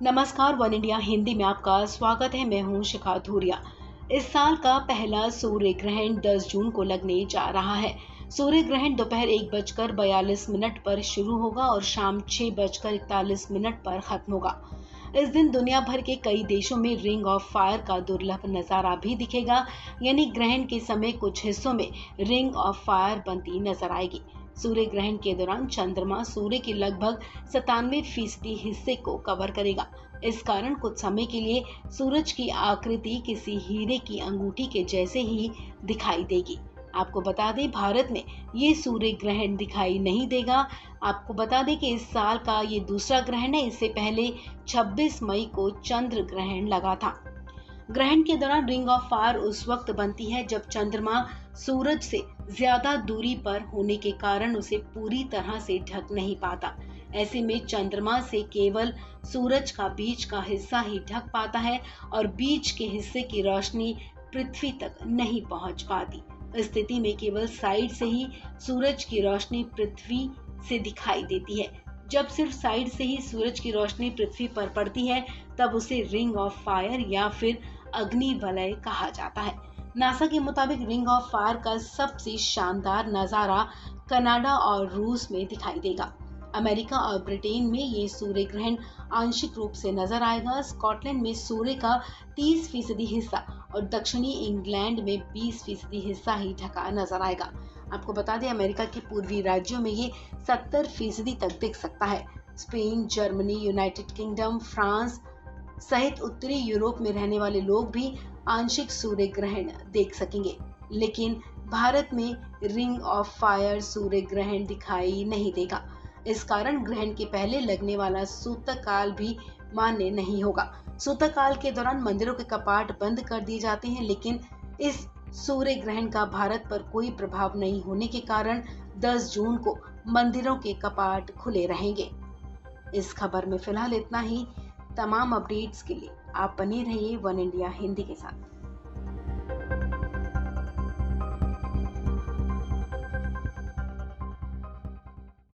नमस्कार, one India Hindi में आपका स्वागत है। मैं हूं शिखा धूरिया। इस साल का पहला सूर्य ग्रहण 10 जून को लगने जा रहा है। सूर्य ग्रहण दोपहर 1:42 पर शुरू होगा और शाम 6:41 पर खत्म होगा। इस दिन दुनिया भर के कई देशों में रिंग ऑफ फायर का दुर्लभ नजारा भी दिखेगा, यानी ग्रहण के समय कुछ हिस्सों में रिंग ऑफ फायर बनती नजर आएगी। सूर्य ग्रहण के दौरान चंद्रमा सूर्य के लगभग 97% हिस्से को कवर करेगा। इस कारण कुछ समय के लिए सूरज की आकृति किसी हीरे की अंगूठी के जैसे ही दिखाई देगी। आपको बता दें, भारत में ये सूर्य ग्रहण दिखाई नहीं देगा। आपको बता दें कि इस साल का ये दूसरा ग्रहण है। इससे पहले 26 मई को चंद्र ग्रहण लगा था। ग्रहण के दौरान रिंग ऑफ फायर उस वक्त बनती है जब चंद्रमा सूरज से ज्यादा दूरी पर होने के कारण उसे पूरी तरह से ढक नहीं पाता। ऐसे में चंद्रमा से केवल सूरज का बीच का हिस्सा ही ढक पाता है और बीच के हिस्से की रोशनी पृथ्वी तक नहीं पहुंच पाती। इस स्थिति में केवल साइड से ही सूरज की रोशनी पृथ्वी से दिखाई देती है। जब सिर्फ साइड से ही सूरज की रोशनी पृथ्वी पर पड़ती है, तब उसे रिंग ऑफ फायर या फिर अग्नि वलय कहा जाता है। नासा के मुताबिक रिंग ऑफ फायर का सबसे शानदार नजारा कनाडा और रूस में दिखाई देगा। अमेरिका और ब्रिटेन में ये सूर्य ग्रहण आंशिक रूप से नजर आएगा। स्कॉटलैंड में सूर्य का 30% हिस्सा और दक्षिणी इंग्लैंड में 20% हिस्सा ही ढका नजर आएगा। आपको बता दें, अमेरिका के पूर्वी राज्यों में ये 70% तक दिख सकता है। Spain, Germany, United kingdom, France सहित उत्तरी यूरोप में रहने वाले लोग भी आंशिक सूर्य ग्रहण देख सकेंगे, लेकिन भारत में रिंग ऑफ फायर सूर्य ग्रहण दिखाई नहीं देगा। इस कारण ग्रहण के पहले लगने वाला सूतक काल भी मान्य नहीं होगा। सूतक काल के दौरान मंदिरों के कपाट बंद कर दिए जाते हैं, लेकिन इस सूर्य ग्रहण का भारत पर कोई प्रभाव नहीं होने के कारण 10 जून को मंदिरों के कपाट खुले रहेंगे। इस खबर में फिलहाल इतना ही। तमाम अपडेट्स के लिए आप बने रहिए वन इंडिया हिंदी के साथ।